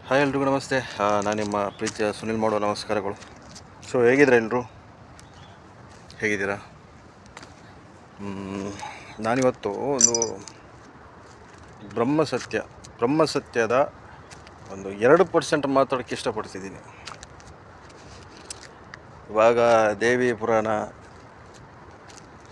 Hi ಎಲ್ರಿಗೂ ನಮಸ್ತೆ. ನಾನು ನಿಮ್ಮ ಪ್ರೀತಿಯ ಸುನಿಲ್ ಮಾಡೋ ನಮಸ್ಕಾರಗಳು. ಸೊ ಹೇಗಿದ್ದೀರಾ ಎಲ್ಲರೂ? ಹೇಗಿದ್ದೀರಾ? ನಾನಿವತ್ತು ಒಂದು ಬ್ರಹ್ಮಸತ್ಯದ ಒಂದು 2% ಮಾತಾಡೋಕ್ಕೆ ಇಷ್ಟಪಡ್ತಿದ್ದೀನಿ. ಇವಾಗ ದೇವಿ ಪುರಾಣ,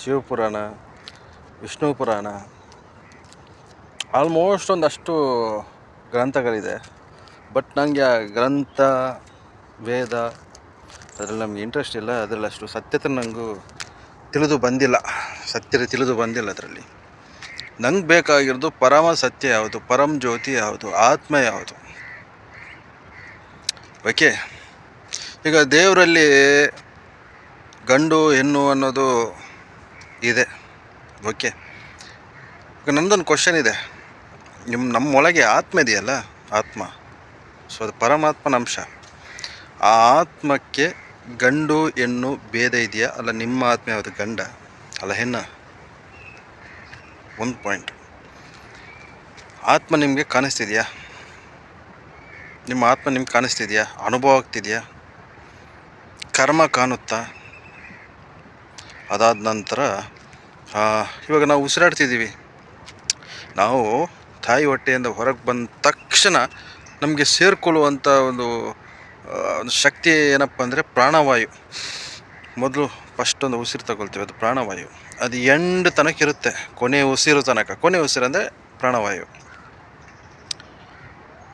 ಶಿವಪುರಾಣ, ವಿಷ್ಣು ಪುರಾಣ, ಆಲ್ಮೋಸ್ಟ್ ಒಂದಷ್ಟು ಗ್ರಂಥಗಳಿದೆ. ಬಟ್ ನನಗೆ ಆ ಗ್ರಂಥ, ವೇದ ಅದರಲ್ಲಿ ನಮಗೆ ಇಂಟ್ರೆಸ್ಟ್ ಇಲ್ಲ. ಅದರಲ್ಲಿ ಅಷ್ಟು ಸತ್ಯತೆ ನನಗೂ ತಿಳಿದು ಬಂದಿಲ್ಲ ಅದರಲ್ಲಿ. ನಂಗೆ ಬೇಕಾಗಿರೋದು ಪರಮ ಸತ್ಯ ಯಾವುದು, ಪರಮ ಜ್ಯೋತಿ ಯಾವುದು, ಆತ್ಮ ಯಾವುದು. ಓಕೆ, ಈಗ ದೇವರಲ್ಲಿ ಗಂಡು ಹೆಣ್ಣು ಅನ್ನೋದು ಇದೆ. ಓಕೆ, ಈಗ ನನ್ನದೊಂದು ಕ್ವಶನ್ ಇದೆ. ನಮ್ಮೊಳಗೆ ಆತ್ಮ ಇದೆಯಲ್ಲ, ಆತ್ಮ, ಸೊ ಅದು ಪರಮಾತ್ಮನ ಅಂಶ. ಆ ಆತ್ಮಕ್ಕೆ ಗಂಡು ಹೆಣ್ಣು ಭೇದ ಇದೆಯಾ? ಅಲ್ಲ, ನಿಮ್ಮ ಆತ್ಮ ಯಾವುದು, ಗಂಡ ಅಲ್ಲ ಹೆಣ್ಣ? ಒಂದು ಪಾಯಿಂಟ್. ಆತ್ಮ ನಿಮಗೆ ಕಾಣಿಸ್ತಿದೆಯಾ? ನಿಮ್ಮ ಆತ್ಮ ನಿಮ್ಗೆ ಕಾಣಿಸ್ತಿದೆಯಾ? ಅನುಭವ ಆಗ್ತಿದೆಯಾ? ಕರ್ಮ ಕಾಣುತ್ತಾ? ಅದಾದ ನಂತರ ಇವಾಗ ನಾವು ಉಸಿರಾಡ್ತಿದ್ದೀವಿ. ನಾವು ತಾಯಿ ಹೊಟ್ಟೆಯಿಂದ ಹೊರಗೆ ಬಂದ ತಕ್ಷಣ ನಮಗೆ ಸೇರಿಕೊಳ್ಳುವಂಥ ಒಂದು ಶಕ್ತಿ ಏನಪ್ಪ ಅಂದರೆ ಪ್ರಾಣವಾಯು. ಮೊದಲು ಫಸ್ಟ್ ಒಂದು ಉಸಿರು ತಗೊಳ್ತೀವಿ, ಅದು ಪ್ರಾಣವಾಯು. ಅದು ಎಂಡ್ ತನಕ ಇರುತ್ತೆ, ಕೊನೆ ಉಸಿರು ತನಕ. ಕೊನೆ ಉಸಿರು ಅಂದರೆ ಪ್ರಾಣವಾಯು.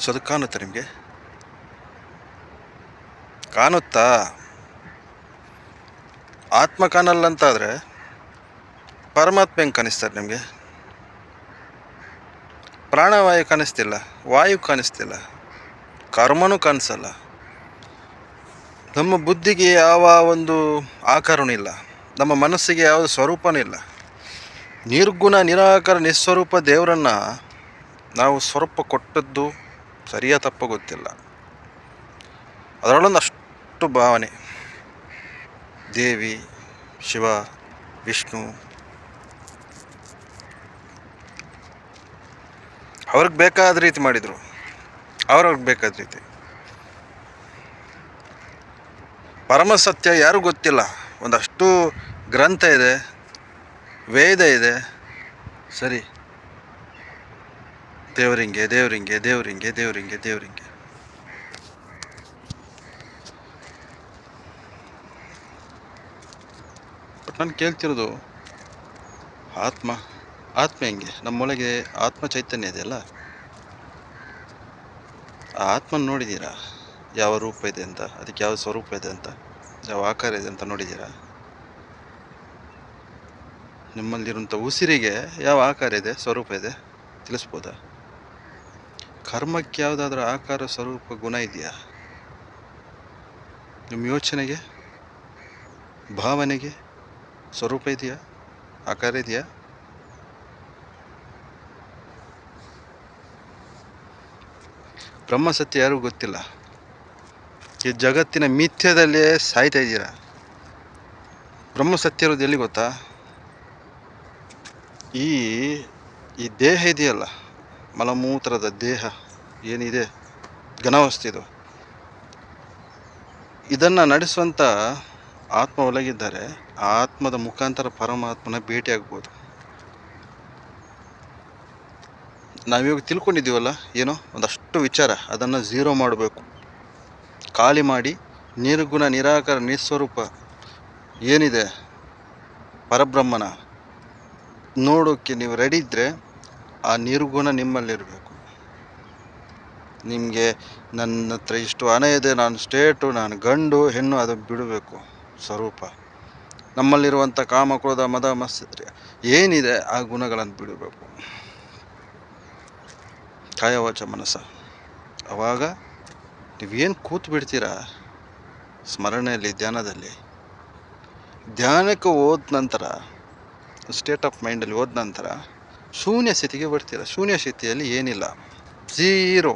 ಸೊ ಅದು ಕಾಣುತ್ತೆ ನಿಮಗೆ? ಕಾಣುತ್ತಾ? ಆತ್ಮ ಕಾಣಲ್ಲ ಅಂತಾದರೆ ಪರಮಾತ್ಮ ಹೆಂಗೆ ಕಾಣಿಸ್ತಾರೆ ನಿಮಗೆ? ಪ್ರಾಣವಾಯು ಕಾಣಿಸ್ತಿಲ್ಲ, ವಾಯು ಕಾಣಿಸ್ತಿಲ್ಲ, ಕರ್ಮನೂ ಕಾಣಿಸಲ್ಲ. ನಮ್ಮ ಬುದ್ಧಿಗೆ ಯಾವ ಒಂದು ಆಕಾರನೂ ಇಲ್ಲ, ನಮ್ಮ ಮನಸ್ಸಿಗೆ ಯಾವ ಸ್ವರೂಪನೂ ಇಲ್ಲ. ನಿರ್ಗುಣ ನಿರಾಕಾರ ನಿಸ್ವರೂಪ ದೇವರನ್ನು ನಾವು ಸ್ವರೂಪ ಕೊಟ್ಟದ್ದು ಸರಿಯ ತಪ್ಪ ಗೊತ್ತಿಲ್ಲ. ಅದರಲ್ಲೊಂದು ಅಷ್ಟು ಭಾವನೆ, ದೇವಿ, ಶಿವ, ವಿಷ್ಣು, ಅವ್ರಿಗೆ ಬೇಕಾದ ರೀತಿ ಮಾಡಿದರು, ಅವ್ರವ್ರಿಗೆ ಬೇಕಾದ ರೀತಿ. ಪರಮಸತ್ಯ ಯಾರೂ ಗೊತ್ತಿಲ್ಲ. ಒಂದಷ್ಟು ಗ್ರಂಥ ಇದೆ, ವೇದ ಇದೆ, ಸರಿ, ದೇವರಿಂಗೆ ದೇವರಿಂಗೆ ದೇವರಿಂಗೆ ದೇವರಿಂಗೆ ದೇವರಿಂಗೆ. ಬಟ್ ನಾನು ಕೇಳ್ತಿರೋದು ಆತ್ಮ. ಆತ್ಮ ಹೆಂಗೆ? ನಮ್ಮೊಳಗೆ ಆತ್ಮ ಚೈತನ್ಯ ಇದೆಯಲ್ಲ, ಆ ಆತ್ಮನ ನೋಡಿದ್ದೀರಾ? ಯಾವ ರೂಪ ಇದೆ ಅಂತ, ಅದಕ್ಕೆ ಯಾವ ಸ್ವರೂಪ ಇದೆ ಅಂತ, ಯಾವ ಆಕಾರ ಇದೆ ಅಂತ ನೋಡಿದ್ದೀರಾ? ನಿಮ್ಮಲ್ಲಿರುವಂಥ ಉಸಿರಿಗೆ ಯಾವ ಆಕಾರ ಇದೆ, ಸ್ವರೂಪ ಇದೆ, ತಿಳಿಸ್ಬೋದಾ? ಕರ್ಮಕ್ಕೆ ಯಾವುದಾದ್ರೂ ಆಕಾರ, ಸ್ವರೂಪ, ಗುಣ ಇದೆಯಾ? ನಿಮ್ಮ ಯೋಚನೆಗೆ, ಭಾವನೆಗೆ ಸ್ವರೂಪ ಇದೆಯಾ, ಆಕಾರ ಇದೆಯಾ? ಬ್ರಹ್ಮಸತ್ಯ ಯಾರಿಗೂ ಗೊತ್ತಿಲ್ಲ. ಈ ಜಗತ್ತಿನ ಮಿಥ್ಯದಲ್ಲೇ ಸಾಯ್ತಾ ಇದ್ದೀರಾ. ಬ್ರಹ್ಮಸತ್ಯ ಇರೋದು ಎಲ್ಲಿ ಗೊತ್ತಾ? ಈ ದೇಹ ಇದೆಯಲ್ಲ, ಮಲಮೂತ್ರದ ದೇಹ ಏನಿದೆ, ಘನವಸ್ತಿದು, ಇದನ್ನು ನಡೆಸುವಂಥ ಆತ್ಮ ಒಳಗಿದ್ದಾರೆ. ಆ ಆತ್ಮದ ಮುಖಾಂತರ ಪರಮಾತ್ಮನ ಭೇಟಿಯಾಗ್ಬೋದು. ನಾವಿವಾಗ ತಿಳ್ಕೊಂಡಿದ್ದೀವಲ್ಲ ಏನೋ ಒಂದಷ್ಟು ವಿಚಾರ, ಅದನ್ನು ಝೀರೋ ಮಾಡಬೇಕು, ಖಾಲಿ ಮಾಡಿ ನಿರ್ಗುಣ ನಿರಾಕಾರ ನಿಸ್ವರೂಪ ಏನಿದೆ ಪರಬ್ರಹ್ಮನ ನೋಡೋಕ್ಕೆ ನೀವು ರೆಡಿ ಇದ್ದರೆ ಆ ನಿರ್ಗುಣ ನಿಮ್ಮಲ್ಲಿರಬೇಕು. ನಿಮಗೆ ನನ್ನ ಹತ್ರ ಇಷ್ಟು ಹಣ ಇದೆ, ನಾನು ಸ್ಟೇಟು, ನಾನು ಗಂಡು ಹೆಣ್ಣು, ಅದು ಬಿಡಬೇಕು. ಸ್ವರೂಪ ನಮ್ಮಲ್ಲಿರುವಂಥ ಕಾಮ ಕ್ರೋಧ ಮದ ಮತ್ಸರ ಏನಿದೆ ಆ ಗುಣಗಳನ್ನು ಬಿಡಬೇಕು, ಕಾಯವಾಚ ಮನಸ್ಸ. ಆವಾಗ ನೀವೇನು ಕೂತು ಬಿಡ್ತೀರಾ ಸ್ಮರಣೆಯಲ್ಲಿ, ಧ್ಯಾನಕ್ಕೆ ಹೋದ ನಂತರ, ಸ್ಟೇಟ್ ಆಫ್ ಮೈಂಡಲ್ಲಿ ಹೋದ ನಂತರ ಶೂನ್ಯ ಸ್ಥಿತಿಗೆ ಬರ್ತೀರ. ಶೂನ್ಯ ಸ್ಥಿತಿಯಲ್ಲಿ ಏನಿಲ್ಲ, ಝೀರೋ,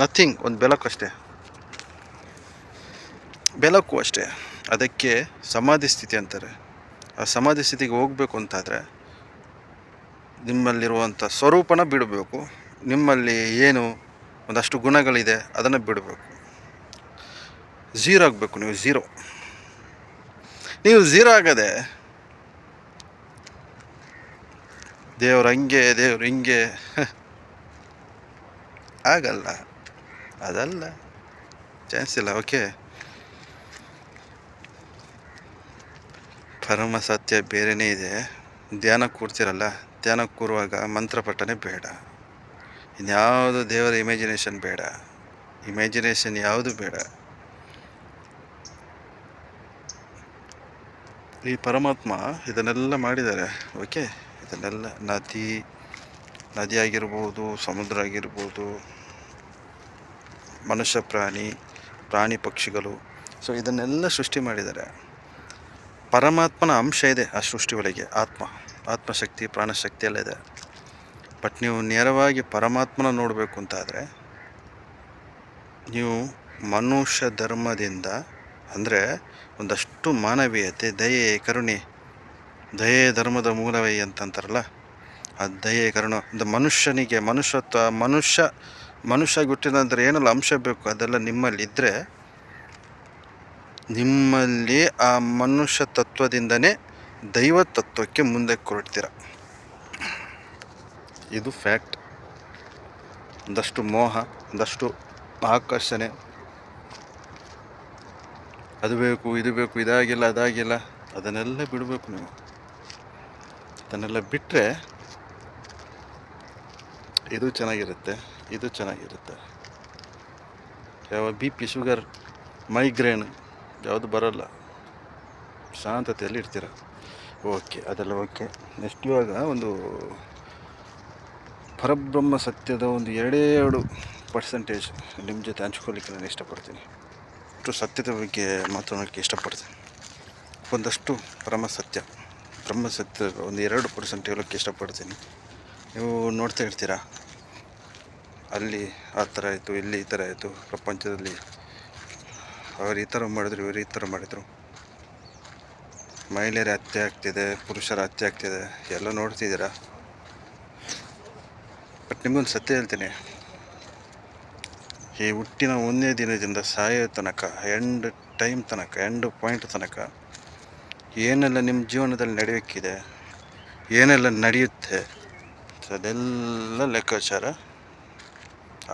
ನಥಿಂಗ್, ಒಂದು ಬೆಳಕು ಅಷ್ಟೇ. ಅದಕ್ಕೆ ಸಮಾಧಿ ಸ್ಥಿತಿ ಅಂತಾರೆ. ಆ ಸಮಾಧಿ ಸ್ಥಿತಿಗೆ ಹೋಗಬೇಕು ಅಂತಾದರೆ ನಿಮ್ಮಲ್ಲಿರುವಂಥ ಸ್ವರೂಪನ ಬಿಡಬೇಕು. ನಿಮ್ಮಲ್ಲಿ ಏನು ಒಂದಷ್ಟು ಗುಣಗಳಿದೆ, ಅದನ್ನು ಬಿಡಬೇಕು. ಝೀರೋ ಆಗಬೇಕು. ನೀವು ಝೀರೋ ಆಗದೆ ದೇವ್ರು ಹಂಗೆ ದೇವ್ರು ಹಿಂಗೆ ಆಗಲ್ಲ, ಅದಲ್ಲ, ಚಾನ್ಸ್ ಇಲ್ಲ. ಓಕೆ, ಪರಮ ಸತ್ಯ ಬೇರೆಯೇ ಇದೆ. ಧ್ಯಾನಕ್ಕೆ ಕೂರ್ತಿರಲ್ಲ, ಧ್ಯಾನಕ್ಕೆ ಕೂರುವಾಗ ಮಂತ್ರಪಠನೆ ಬೇಡ, ಇನ್ಯಾವುದು ದೇವರ ಇಮ್ಯಾಜಿನೇಷನ್ ಯಾವುದು ಬೇಡ. ಈ ಪರಮಾತ್ಮ ಇದನ್ನೆಲ್ಲ ಮಾಡಿದ್ದಾರೆ. ಓಕೆ, ಇದನ್ನೆಲ್ಲ ನದಿ ಆಗಿರ್ಬೋದು, ಸಮುದ್ರ ಆಗಿರ್ಬೋದು, ಮನುಷ್ಯ ಪ್ರಾಣಿ ಪಕ್ಷಿಗಳು, ಸೊ ಇದನ್ನೆಲ್ಲ ಸೃಷ್ಟಿ ಮಾಡಿದ್ದಾರೆ. ಪರಮಾತ್ಮನ ಅಂಶ ಇದೆ ಆ ಸೃಷ್ಟಿ ಒಳಗೆ. ಆತ್ಮಶಕ್ತಿ, ಪ್ರಾಣಶಕ್ತಿ ಎಲ್ಲ ಇದೆ. ಬಟ್ ನೀವು ನೇರವಾಗಿ ಪರಮಾತ್ಮನ ನೋಡಬೇಕು ಅಂತಾದರೆ ನೀವು ಮನುಷ್ಯ ಧರ್ಮದಿಂದ, ಅಂದರೆ ಒಂದಷ್ಟು ಮಾನವೀಯತೆ, ದಯೆ, ಕರುಣೆ, ದಯೆ ಧರ್ಮದ ಮೂಲವೇ ಅಂತಂತಾರಲ್ಲ, ಆ ದಯೆ ಕರುಣ ಒಂದು ಮನುಷ್ಯನಿಗೆ ಮನುಷ್ಯತ್ವ, ಮನುಷ್ಯ ಹುಟ್ಟಿದ ನಂತರ ಏನೆಲ್ಲ ಅಂಶ ಬೇಕು ಅದೆಲ್ಲ ನಿಮ್ಮಲ್ಲಿ ಇದ್ದರೆ, ನಿಮ್ಮಲ್ಲಿ ಆ ಮನುಷ್ಯ ತತ್ವದಿಂದನೇ ದೈವ ತತ್ವಕ್ಕೆ ಮುಂದೆ ಕೊರಡ್ತೀರ. ಇದು ಫ್ಯಾಕ್ಟ್. ಒಂದಷ್ಟು ಮೋಹ, ಒಂದಷ್ಟು ಆಕರ್ಷಣೆ, ಅದು ಬೇಕು ಇದು ಬೇಕು, ಇದಾಗಿಲ್ಲ ಅದಾಗಿಲ್ಲ, ಅದನ್ನೆಲ್ಲ ಬಿಡಬೇಕು. ನೀವು ಅದನ್ನೆಲ್ಲ ಬಿಟ್ಟರೆ ಇದು ಚೆನ್ನಾಗಿರುತ್ತೆ. ಯಾವ BP, ಶುಗರ್, ಮೈಗ್ರೇನ್ ಯಾವುದು ಬರೋಲ್ಲ. ಶಾಂತತೆಯಲ್ಲಿ ಇರ್ತೀರ. ಓಕೆ, ಅದೆಲ್ಲ ಓಕೆ. ನೆಕ್ಸ್ಟ್ ಇವಾಗ ಒಂದು ಪರಬ್ರಹ್ಮ ಸತ್ಯದ ಒಂದು 2% ನಿಮ್ಮ ಜೊತೆ ಹಂಚ್ಕೊಳ್ಳಿಕ್ಕೆ ನಾನು ಇಷ್ಟಪಡ್ತೀನಿ. ಅಷ್ಟು ಸತ್ಯದ ಬಗ್ಗೆ ಮಾತನಾಡೋಕ್ಕೆ ಇಷ್ಟಪಡ್ತೀನಿ. ಒಂದಷ್ಟು ಬ್ರಹ್ಮ ಸತ್ಯ ಒಂದು 2% ಹೇಳೋಕ್ಕೆ ಇಷ್ಟಪಡ್ತೀನಿ. ನೀವು ನೋಡ್ತಾ ಇರ್ತೀರ, ಅಲ್ಲಿ ಆ ಥರ ಆಯಿತು, ಇಲ್ಲಿ ಈ ಥರ ಆಯಿತು, ಪ್ರಪಂಚದಲ್ಲಿ ಅವರು ಈ ಥರ ಮಾಡಿದ್ರು, ಇವರು ಈ ಥರ ಮಾಡಿದರು, ಮಹಿಳೆಯರ ಹತ್ಯೆ ಆಗ್ತಿದೆ, ಪುರುಷರ ಹತ್ಯೆ ಆಗ್ತಿದೆ, ಎಲ್ಲ ನೋಡ್ತಿದ್ದೀರಾ. ಬಟ್ ನಿಮಗೊಂದು ಸತ್ಯ ಹೇಳ್ತೀನಿ, ಈ ಹುಟ್ಟಿನ 1ನೇ ದಿನದಿಂದ ಸಾಯೋ ತನಕ, ಎಂಡ್ ಪಾಯಿಂಟ್ ತನಕ ಏನೆಲ್ಲ ನಿಮ್ಮ ಜೀವನದಲ್ಲಿ ನಡೆಯೋಕ್ಕಿದೆ, ಏನೆಲ್ಲ ನಡೆಯುತ್ತೆ, ಅದೆಲ್ಲ ಲೆಕ್ಕಾಚಾರ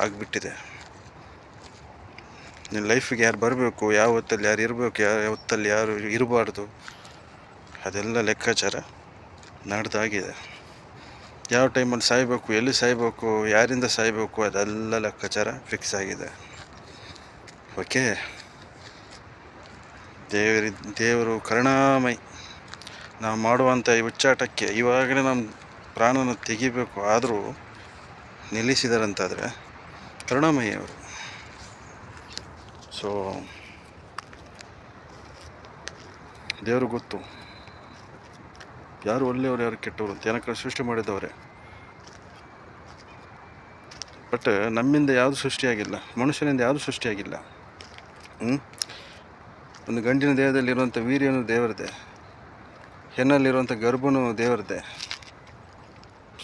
ಆಗಿಬಿಟ್ಟಿದೆ. ನಿಮ್ಮ ಲೈಫಿಗೆ ಯಾರು ಬರಬೇಕು, ಯಾವ ಹೊತ್ತಲ್ಲಿ ಯಾರು ಇರಬೇಕು, ಯಾವ ಹೊತ್ತಲ್ಲಿ ಯಾರು ಇರಬಾರ್ದು, ಅದೆಲ್ಲ ಲೆಕ್ಕಾಚಾರ ನಡೆದಾಗಿದೆ. ಯಾವ ಟೈಮಲ್ಲಿ ಸಾಯಬೇಕು, ಎಲ್ಲಿ ಸಾಯಬೇಕು, ಯಾರಿಂದ ಸಾಯಬೇಕು, ಅದೆಲ್ಲ ಲೆಕ್ಕಾಚಾರ ಫಿಕ್ಸ್ ಆಗಿದೆ. ಓಕೆ, ದೇವರು ಕರುಣಾಮಯಿ. ನಾವು ಮಾಡುವಂಥ ಈ ಹುಚ್ಚಾಟಕ್ಕೆ ಇವಾಗಲೇ ನಮ್ಮ ಪ್ರಾಣನ ತೆಗಿಬೇಕು, ಆದರೂ ನಿಲ್ಲಿಸಿದಾರಂತಾದರೆ ಕರುಣಾಮಯಿ ಅವರು. ಸೊ ದೇವರು ಗೊತ್ತು ಯಾರು ಒಳ್ಳೆಯವರು ಯಾರು ಕೆಟ್ಟವರು ಅಂತ, ಏನಕ್ಕೆ ಸೃಷ್ಟಿ ಮಾಡಿದವರೇ. ಬಟ್ ನಮ್ಮಿಂದ ಯಾವುದು ಸೃಷ್ಟಿಯಾಗಿಲ್ಲ, ಮನುಷ್ಯನಿಂದ ಯಾವುದು ಸೃಷ್ಟಿಯಾಗಿಲ್ಲ. ಒಂದು ಗಂಡಿನ ದೇಹದಲ್ಲಿರುವಂಥ ವೀರ್ಯನೂ ದೇವರದೇ, ಹೆಣ್ಣಲ್ಲಿರುವಂಥ ಗರ್ಭನೂ ದೇವರದೇ.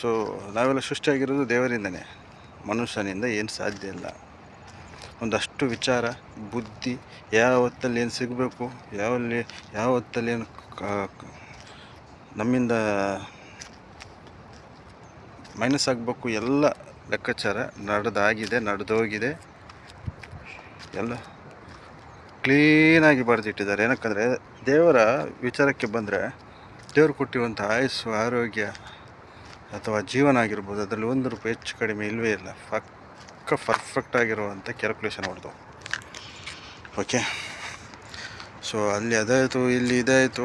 ಸೊ ನಾವೆಲ್ಲ ಸೃಷ್ಟಿಯಾಗಿರೋದು ದೇವರಿಂದನೇ, ಮನುಷ್ಯನಿಂದ ಏನು ಸಾಧ್ಯ ಇಲ್ಲ. ಒಂದಷ್ಟು ವಿಚಾರ, ಬುದ್ಧಿ, ಯಾವ ಹೊತ್ತಲ್ಲಿ ಏನು ಸಿಗಬೇಕು, ಯಾವ ಹೊತ್ತಲ್ಲಿ ಏನು ನಮ್ಮಿಂದ ಮೈನಸ್ ಆಗಬೇಕು, ಎಲ್ಲ ಲೆಕ್ಕಾಚಾರ ನಡೆದೋಗಿದೆ. ಎಲ್ಲ ಕ್ಲೀನಾಗಿ ಬರೆದಿಟ್ಟಿದ್ದಾರೆ. ಏನಕ್ಕಂದರೆ ದೇವರ ವಿಚಾರಕ್ಕೆ ಬಂದರೆ, ದೇವರು ಕೊಟ್ಟಿರುವಂಥ ಆಯುಸ್ಸು, ಆರೋಗ್ಯ ಅಥವಾ ಜೀವನ ಆಗಿರ್ಬೋದು, ಅದರಲ್ಲಿ ₹1 ಹೆಚ್ಚು ಕಡಿಮೆ ಇಲ್ಲವೇ ಇಲ್ಲ. ಪರ್ಫೆಕ್ಟ್ ಆಗಿರುವಂಥ ಕ್ಯಾಲ್ಕುಲೇಷನ್ ಹೊಡೆದು. ಓಕೆ, ಸೊ ಅಲ್ಲಿ ಅದಾಯಿತು, ಇಲ್ಲಿ ಇದಾಯಿತು,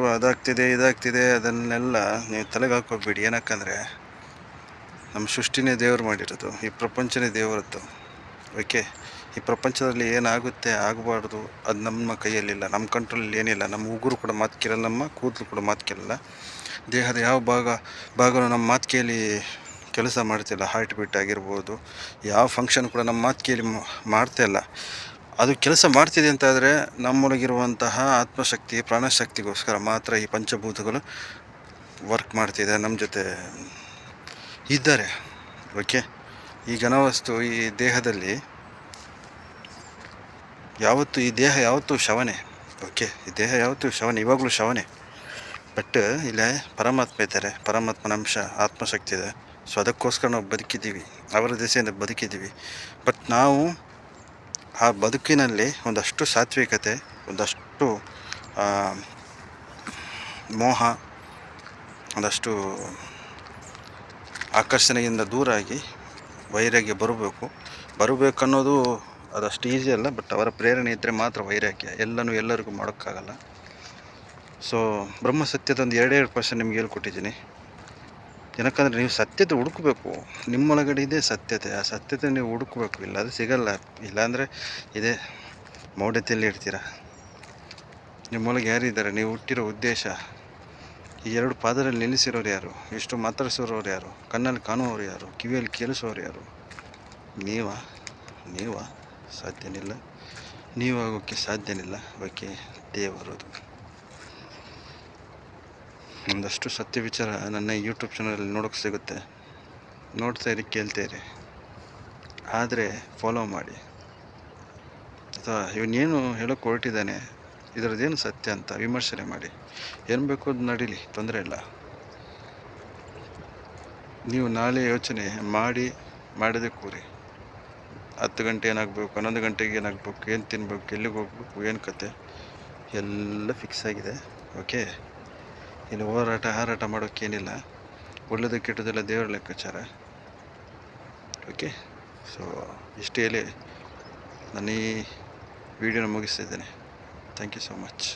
ಇದಾಗ್ತಿದೆ, ಅದನ್ನೆಲ್ಲ ನೀವು ತಲೆಗೆ ಹಾಕೋಬೇಡಿ. ಏನಕ್ಕಂದರೆ ನಮ್ಮ ಸೃಷ್ಟಿನೇ ದೇವರು ಮಾಡಿರೋದು, ಈ ಪ್ರಪಂಚನೇ ದೇವರದ್ದು. ಓಕೆ, ಈ ಪ್ರಪಂಚದಲ್ಲಿ ಏನಾಗುತ್ತೆ ಆಗಬಾರ್ದು ಅದು ನಮ್ಮ ಕೈಯಲ್ಲಿಲ್ಲ, ನಮ್ಮ ಕಂಟ್ರೋಲಲ್ಲಿ ಏನಿಲ್ಲ. ನಮ್ಮ ಉಗುರು ಕೂಡ ಮಾತು ಕೇಳಲ್ಲ, ನಮ್ಮ ಕೂದಲು ಕೂಡ ಮಾತು ಕೇಳಲ್ಲ, ದೇಹದ ಯಾವ ಭಾಗನೂ ನಮ್ಮ ಮಾತು ಕೇಳಿ ಕೆಲಸ ಮಾಡ್ತಿಲ್ಲ. ಹಾರ್ಟ್ ಬೀಟ್ ಆಗಿರ್ಬೋದು, ಯಾವ ಫಂಕ್ಷನ್ ಕೂಡ ನಮ್ಮ ಮಾತು ಕೇಳಿ ಮಾಡ್ತಾಯಿಲ್ಲ. ಅದು ಕೆಲಸ ಮಾಡ್ತಿದೆ ಅಂತಾದರೆ ನಮ್ಮೊಳಗಿರುವಂತಹ ಆತ್ಮಶಕ್ತಿ, ಪ್ರಾಣಶಕ್ತಿಗೋಸ್ಕರ ಮಾತ್ರ ಈ ಪಂಚಭೂತಗಳು ವರ್ಕ್ ಮಾಡ್ತಿದೆ, ನಮ್ಮ ಜೊತೆ ಇದ್ದಾರೆ. ಓಕೆ, ಈ ಘನವಸ್ತು ಈ ದೇಹದಲ್ಲಿ ಯಾವತ್ತು ಈ ದೇಹ ಯಾವತ್ತೂ ಶವನೇ. ಓಕೆ, ಈ ದೇಹ ಯಾವತ್ತೂ ಶವನೇ, ಇವಾಗಲೂ ಶವನೇ. ಬಟ್ ಇಲ್ಲೇ ಪರಮಾತ್ಮ ಇದ್ದಾರೆ, ಪರಮಾತ್ಮನ ಅಂಶ ಆತ್ಮಶಕ್ತಿ ಇದೆ. ಸೊ ಅದಕ್ಕೋಸ್ಕರ ನಾವು ಬದುಕಿದ್ದೀವಿ, ಅವರ ದಿಸೆಯಿಂದ ಬದುಕಿದ್ದೀವಿ. ಬಟ್ ನಾವು ಆ ಬದುಕಿನಲ್ಲಿ ಒಂದಷ್ಟು ಸಾತ್ವಿಕತೆ, ಒಂದಷ್ಟು ಮೋಹ, ಒಂದಷ್ಟು ಆಕರ್ಷಣೆಯಿಂದ ದೂರಾಗಿ ವೈರಾಗ್ಯ ಬರಬೇಕನ್ನೋದು ಅದಷ್ಟು ಈಸಿ ಅಲ್ಲ. ಬಟ್ ಅವರ ಪ್ರೇರಣೆ ಇದ್ದರೆ ಮಾತ್ರ ವೈರಾಗ್ಯ. ಎಲ್ಲರಿಗೂ ಮಾಡೋಕ್ಕಾಗಲ್ಲ. ಸೊ ಬ್ರಹ್ಮಸತ್ಯದ ಒಂದು 2% ನಿಮ್ಗೆ ಹೇಳ್ಕೊಟ್ಟಿದ್ದೀನಿ. ಏನಕ್ಕಂದರೆ ನೀವು ಸತ್ಯತೆ ಹುಡುಕಬೇಕು. ನಿಮ್ಮೊಳಗಡೆ ಇದೆ ಸತ್ಯತೆ. ಆ ಸತ್ಯತೆ ನೀವು ಹುಡುಕಬೇಕು, ಇಲ್ಲ ಅದು ಸಿಗಲ್ಲ. ಇಲ್ಲಾಂದರೆ ಇದೇ ಮೌಢ್ಯತೆಯಲ್ಲಿ ಇರ್ತೀರ. ನಿಮ್ಮೊಳಗೆ ಯಾರಿದ್ದಾರೆ? ನೀವು ಹುಟ್ಟಿರೋ ಉದ್ದೇಶ, ಈ 2 ಪಾದದಲ್ಲಿ ನಿಲ್ಲಿಸಿರೋರು ಯಾರು? ಇಷ್ಟು ಮಾತಾಡಿಸಿರೋರು ಯಾರು? ಕಣ್ಣಲ್ಲಿ ಕಾಣುವವರು ಯಾರು? ಕಿವಿಯಲ್ಲಿ ಕೇಳಿಸೋರು ಯಾರು? ನೀವಾ ಸಾಧ್ಯನಿಲ್ಲ. ನೀವಾಗೋಕ್ಕೆ ಸಾಧ್ಯನಿಲ್ಲ. ಓಕೆ, ದೇವರದು. ಒಂದಷ್ಟು ಸತ್ಯ ವಿಚಾರ ನನ್ನ ಯೂಟ್ಯೂಬ್ ಚಾನಲಲ್ಲಿ ನೋಡೋಕ್ಕೆ ಸಿಗುತ್ತೆ. ನೋಡ್ತಾ ಇರಿ, ಕೇಳ್ತಾ ಇರಿ. ಆದರೆ ಫಾಲೋ ಮಾಡಿ. ಅಥವಾ ಇವನೇನು ಹೇಳೋಕ್ಕೆ ಹೊರಟಿದ್ದಾನೆ, ಇದರದ್ದೇನು ಸತ್ಯ ಅಂತ ವಿಮರ್ಶನೆ ಮಾಡಿ. ಏನು ಬೇಕು ಅದು ನಡೀಲಿ, ತೊಂದರೆ ಇಲ್ಲ. ನೀವು ನಾಳೆ ಯೋಚನೆ ಮಾಡದೆ ಕೂರಿ. 10 ಗಂಟೆ ಏನಾಗಬೇಕು, 11 ಗಂಟೆಗೆ ಏನಾಗಬೇಕು, ಏನು ತಿನ್ನಬೇಕು, ಎಲ್ಲಿಗೆ ಹೋಗ್ಬೇಕು, ಏನು ಕತೆ ಎಲ್ಲ ಫಿಕ್ಸ್ ಆಗಿದೆ. ಓಕೆ, ಇಲ್ಲಿ ಹಾರಾಟ ಮಾಡೋಕ್ಕೇನಿಲ್ಲ. ಒಳ್ಳೆಯದು ಕೆಟ್ಟದೆಲ್ಲ ದೇವರ ಲೆಕ್ಕಾಚಾರ. ಓಕೆ, ಸೊ ಇಷ್ಟು ಹೇಳಿ ನಾನು ಈ ವಿಡಿಯೋನ ಮುಗಿಸ್ತಿದ್ದೇನೆ. Thank you so much.